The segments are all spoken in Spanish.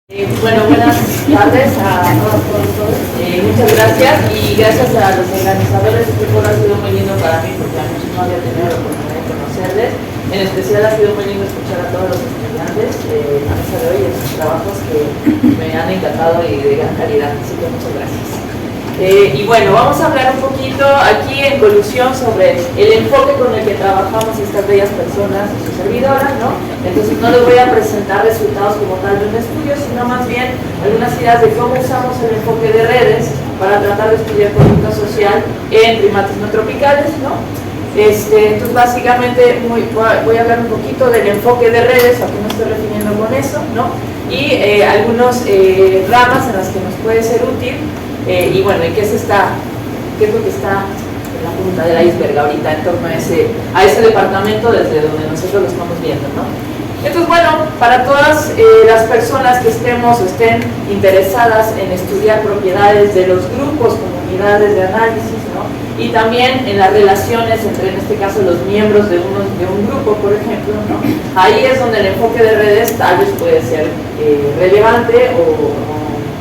Bueno, buenas tardes a todos. Muchas gracias y gracias a los organizadores. Este foro ha sido muy lindo para mí porque a muchos no había tenido la oportunidad de conocerles. En especial ha sido muy lindo escuchar a todos los estudiantes a mesa de hoy en sus trabajos que me han encantado y de gran calidad, así que muchas gracias. Y bueno, vamos a hablar un poquito aquí en colusión sobre el enfoque con el que trabajamos estas bellas personas y su servidora, ¿no? Entonces no les voy a presentar resultados como tal de un estudio, sino más bien algunas ideas de cómo usamos el enfoque de redes para tratar de estudiar conducta social en primates no tropicales, ¿no? Entonces básicamente voy a hablar un poquito del enfoque de redes, a qué me estoy refiriendo con eso, ¿no? Y algunas ramas en las que nos puede ser útil. Y bueno, ¿y qué es lo que está en la punta del iceberg ahorita en torno a ese departamento desde donde nosotros lo estamos viendo, ¿no? Entonces, bueno, para todas las personas que estén interesadas en estudiar propiedades de los grupos, comunidades de análisis, ¿no? Y también en las relaciones entre, en este caso, los miembros de un grupo, por ejemplo, ¿no? Ahí es donde el enfoque de redes tal vez puede ser relevante o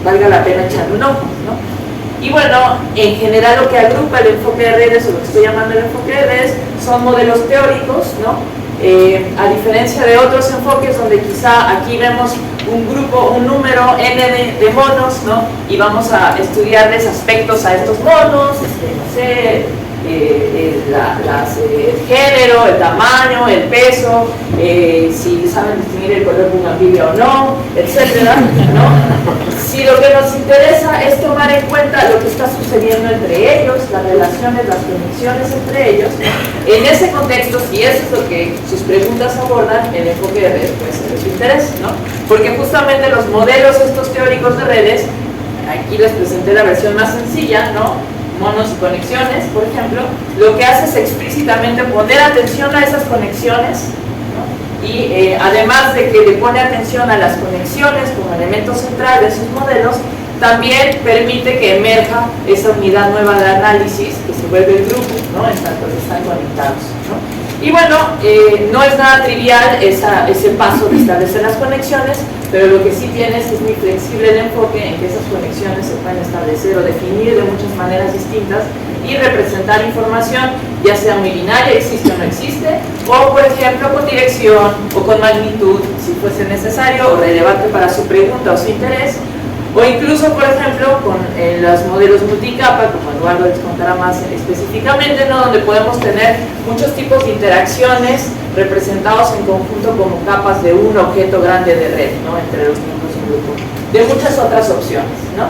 valga la pena echarle un ojo, ¿no? Y bueno, en general lo que agrupa el enfoque de redes, o lo que estoy llamando el enfoque de redes, son modelos teóricos, ¿no? A diferencia de otros enfoques donde quizá aquí vemos un número n de monos, ¿no? Y vamos a estudiarles aspectos a estos monos, no sé, el género, el tamaño, el peso, si saben distinguir el color bugambilia o no, etcétera, ¿no? Si lo que nos interesa es tomar en cuenta lo que está sucediendo entre ellos, las relaciones, las conexiones entre ellos, en ese contexto, si eso es lo que sus preguntas abordan, el enfoque de redes puede ser de su interés, ¿no? Porque justamente los modelos estos teóricos de redes, aquí les presenté la versión más sencilla, ¿no? Monos y conexiones, por ejemplo, lo que hace es explícitamente poner atención a esas conexiones, ¿no? Y además de que le pone atención a las conexiones como elemento central de sus modelos, también permite que emerja esa unidad nueva de análisis que se vuelve el grupo, ¿no? En tanto que están conectados, ¿no? Y bueno, no es nada trivial ese paso de establecer las conexiones, pero lo que sí tiene es que es muy flexible el enfoque en que esas conexiones se pueden establecer o definir de muchas maneras distintas y representar información, ya sea muy binaria, existe o no existe, o por ejemplo con dirección o con magnitud, si fuese necesario o relevante para su pregunta o su interés, o incluso, por ejemplo, con los modelos multicapa, como Eduardo les contará más específicamente, ¿no? Donde podemos tener muchos tipos de interacciones representados en conjunto como capas de un objeto grande de red, ¿no? Entre los miembros de un grupo, de muchas otras opciones, ¿no?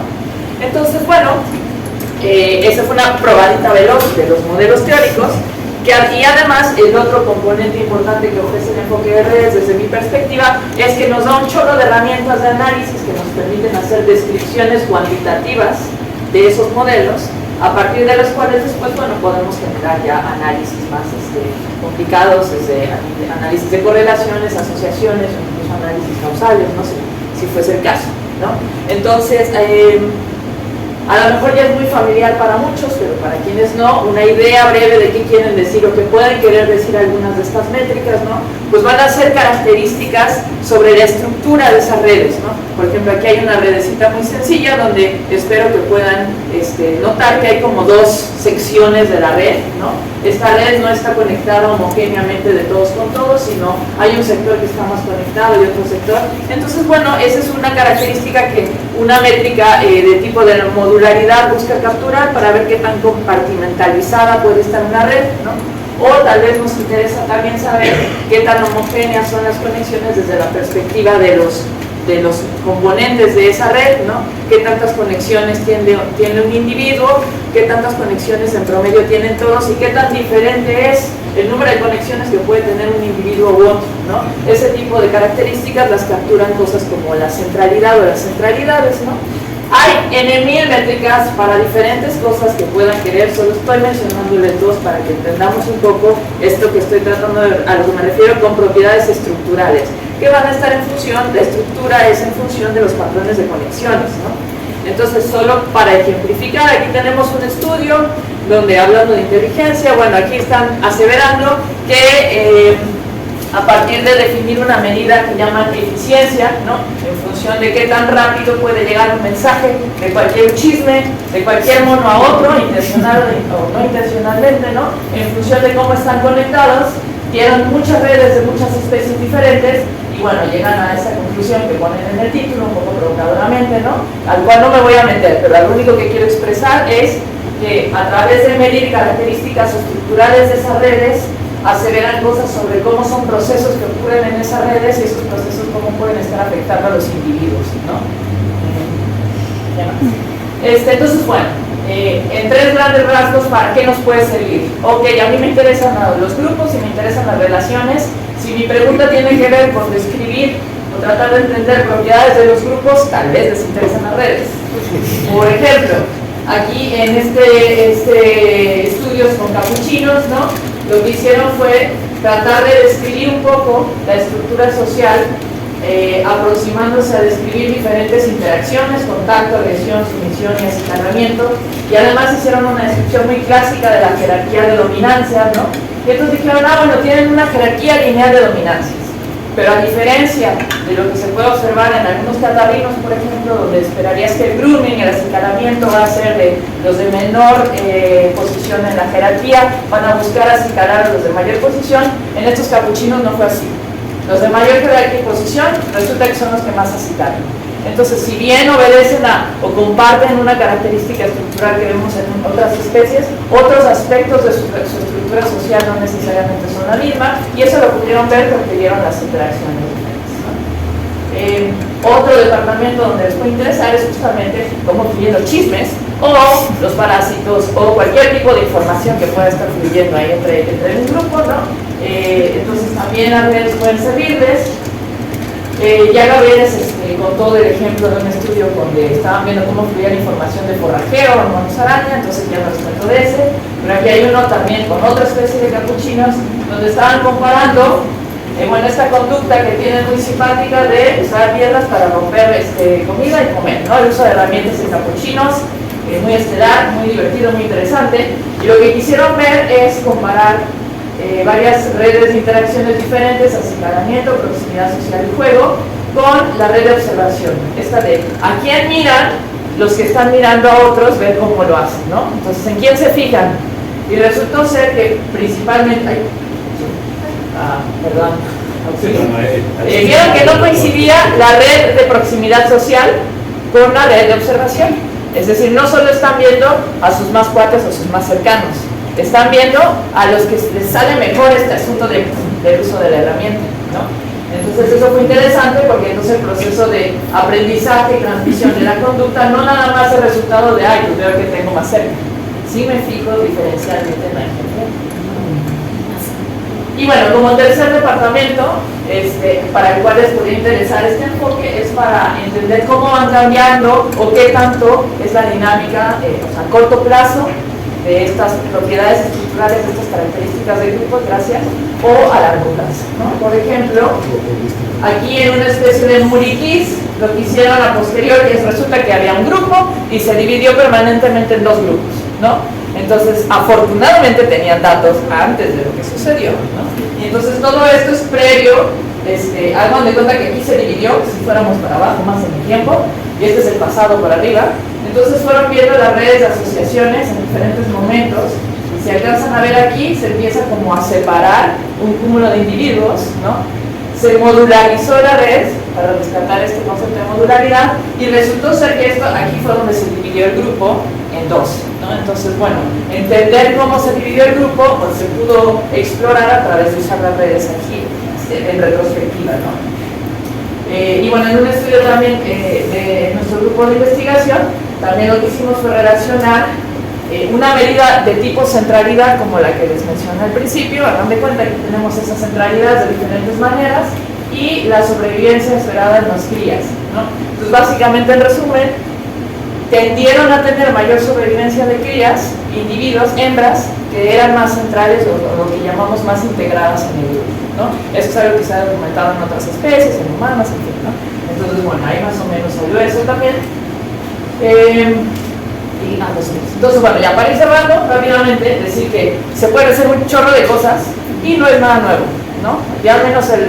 Entonces, bueno, esa fue una probadita veloz de los modelos teóricos, y además el otro componente importante que ofrece el enfoque de redes desde mi perspectiva es que nos da un chorro de herramientas de análisis que nos permiten hacer descripciones cuantitativas de esos modelos, a partir de los cuales después, bueno, podemos generar ya análisis más complicados, desde análisis de correlaciones, asociaciones o incluso análisis causales, no sé, si fuese el caso, ¿no? Entonces, a lo mejor ya es muy familiar para muchos, pero para quienes no, una idea breve de qué quieren decir o qué pueden querer decir algunas de estas métricas, ¿no? Pues van a ser características sobre la estructura de esas redes, ¿no? Por ejemplo, aquí hay una redecita muy sencilla donde espero que puedan notar que hay como dos secciones de la red, ¿no? Esta red no está conectada homogéneamente de todos con todos, sino hay un sector que está más conectado y otro sector. Entonces, bueno, esa es una característica que una métrica de tipo de modularidad busca capturar para ver qué tan compartimentalizada puede estar una red, ¿no? O tal vez nos interesa también saber qué tan homogéneas son las conexiones desde la perspectiva de los componentes de esa red, ¿no? Qué tantas conexiones tiene un individuo, qué tantas conexiones en promedio tienen todos y qué tan diferente es el número de conexiones que puede tener un individuo u otro, ¿no? Ese tipo de características las capturan cosas como la centralidad o las centralidades, ¿no? Hay N.000 métricas para diferentes cosas que puedan querer, solo estoy mencionándoles dos para que entendamos un poco esto que estoy tratando a lo que me refiero con propiedades estructurales, que van a estar en función, la estructura es en función de los patrones de conexiones, ¿no? Entonces, solo para ejemplificar, aquí tenemos un estudio donde hablando de inteligencia, bueno, aquí están aseverando que a partir de definir una medida que llaman eficiencia, ¿no? En función de qué tan rápido puede llegar un mensaje de cualquier chisme, de cualquier mono a otro, intencional o no intencionalmente, ¿no? En función de cómo están conectados, tienen muchas redes de muchas especies diferentes y bueno, llegan a esa conclusión que ponen en el título, un poco provocadoramente, ¿no? Al cual no me voy a meter, pero lo único que quiero expresar es que a través de medir características estructurales de esas redes, aseveran cosas sobre cómo son procesos que ocurren en esas redes y esos procesos cómo pueden estar afectando a los individuos, ¿no? Entonces, bueno, en tres grandes rasgos, ¿para qué nos puede servir? Ok, a mí me interesan los grupos y me interesan las relaciones. Si mi pregunta tiene que ver con describir o tratar de entender propiedades de los grupos, tal vez les interesan las redes. Por ejemplo, aquí en estudios con capuchinos, ¿no? Lo que hicieron fue tratar de describir un poco la estructura social, aproximándose a describir diferentes interacciones, contacto, agresión, sumisión y acicalamiento, y además hicieron una descripción muy clásica de la jerarquía de dominancia, ¿no? Y entonces dijeron, bueno, tienen una jerarquía lineal de dominancias, pero a diferencia de lo que se puede observar en algunos catarrinos, por ejemplo, donde esperarías que el grooming, el acicalamiento va a ser de los de menor posición en la jerarquía, van a buscar acicalar a los de mayor posición. En estos capuchinos no fue así. Los de mayor jerarquía y posición resulta que son los que más acicalan. Entonces, si bien obedecen o comparten una característica estructural que vemos en otras especies, otros aspectos de su estructura social no necesariamente son la misma, y eso lo pudieron ver porque vieron las interacciones diferentes, ¿no? Otro departamento donde les puede interesar es justamente cómo fluyen los chismes, o los parásitos, o cualquier tipo de información que pueda estar fluyendo ahí entre un grupo, ¿no? Entonces, también las redes pueden servirles. Ya Gabriel contó el ejemplo de un estudio donde estaban viendo cómo fluía la información de forrajeo o monos araña, entonces ya no les cuento de ese, pero aquí hay uno también con otra especie de capuchinos donde estaban comparando esta conducta que tienen muy simpática de usar piedras para romper comida y comer, ¿no? El uso de herramientas en capuchinos, muy estelar, muy divertido, muy interesante, y lo que quisieron ver es comparar varias redes de interacciones diferentes, acicalamiento, proximidad social y juego, con la red de observación. Esta de a quién miran, los que están mirando a otros, ver cómo lo hacen, ¿no? Entonces, ¿en quién se fijan? Y resultó ser que principalmente... vieron que no coincidía la red de proximidad social con la red de observación. Es decir, no solo están viendo a sus más cuates o sus más cercanos, están viendo a los que les sale mejor este asunto del uso de la herramienta, ¿no? Entonces eso fue interesante porque entonces el proceso de aprendizaje y transmisión de la conducta no nada más el resultado de, pues veo que tengo más cerca, sí me fijo diferencialmente en la gente. Y bueno, como tercer departamento, para el cual les podría interesar este enfoque, es para entender cómo van cambiando o qué tanto es la dinámica a corto plazo de estas propiedades estructurales, de estas características del grupo, gracias, o a largo plazo, ¿no? Por ejemplo, aquí en una especie de muriquís, lo que hicieron a posteriori es resulta que había un grupo y se dividió permanentemente en dos grupos, ¿no? Entonces, afortunadamente tenían datos antes de lo que sucedió, ¿no? Y entonces todo esto es previo, hagan de cuenta que aquí se dividió, si fuéramos para abajo más en el tiempo, y este es el pasado por arriba. Entonces fueron viendo las redes de asociaciones en diferentes momentos, y si alcanzan a ver aquí, se empieza como a separar un cúmulo de individuos, ¿no? Se modularizó la red, para rescatar este concepto de modularidad, y resultó ser que aquí fue donde se dividió el grupo en dos, ¿no? Entonces, bueno, entender cómo se dividió el grupo, pues se pudo explorar a través de usar las redes aquí, en retrospectiva, ¿no? Y bueno, en un estudio también de nuestro grupo de investigación, también lo que hicimos fue relacionar una medida de tipo centralidad como la que les mencioné al principio, hagan de cuenta que tenemos esas centralidades de diferentes maneras, y la sobrevivencia esperada en las crías, ¿no? Entonces, básicamente, en resumen, tendieron a tener mayor sobrevivencia de crías, individuos, hembras, que eran más centrales o lo que llamamos más integradas en el grupo, ¿no? Eso es algo que se ha documentado en otras especies, en humanas, en fin, ¿no? Entonces, bueno, ahí más o menos salió eso también. Entonces, bueno, ya para ir cerrando rápidamente, decir que se puede hacer un chorro de cosas y no es nada nuevo. ¿no? Ya al menos el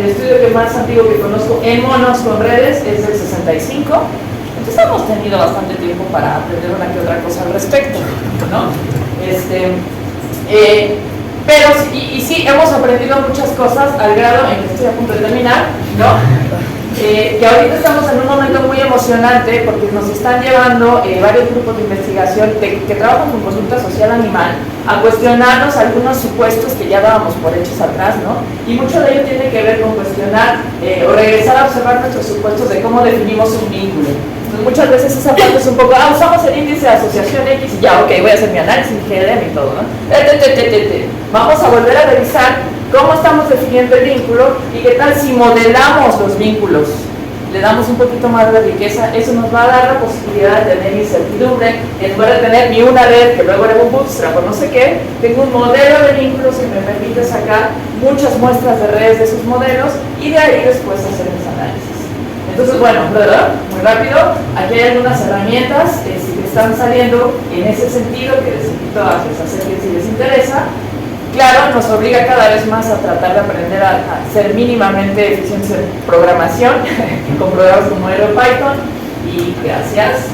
estudio que más antiguo que conozco en monos con redes es del 65. Entonces hemos tenido bastante tiempo para aprender una que otra cosa al respecto, ¿no? Pero sí, hemos aprendido muchas cosas al grado en que estoy a punto de terminar, ¿no? Que ahorita estamos en un momento muy emocionante porque nos están llevando varios grupos de investigación que trabajan con conducta social animal a cuestionarnos algunos supuestos que ya dábamos por hechos atrás, ¿no? Y mucho de ello tiene que ver con cuestionar o regresar a observar nuestros supuestos de cómo definimos un vínculo. Entonces, muchas veces esa parte es un poco, usamos el índice de asociación X y ya, ok, voy a hacer mi análisis, mi GLM y todo, ¿no? Vamos a volver a revisar cómo estamos definiendo el vínculo y qué tal si modelamos los vínculos, le damos un poquito más de riqueza. Eso nos va a dar la posibilidad de tener incertidumbre. En lugar de tener ni una red que luego era un bootstrap o no sé qué, tengo un modelo de vínculos que me permite sacar muchas muestras de redes de esos modelos y de ahí después hacer mis análisis. Entonces, bueno, muy rápido, aquí hay algunas herramientas que están saliendo en ese sentido que les invito a hacer que si les interesa. Claro, nos obliga cada vez más a tratar de aprender a ser mínimamente eficientes en programación con programas como Python. Y gracias.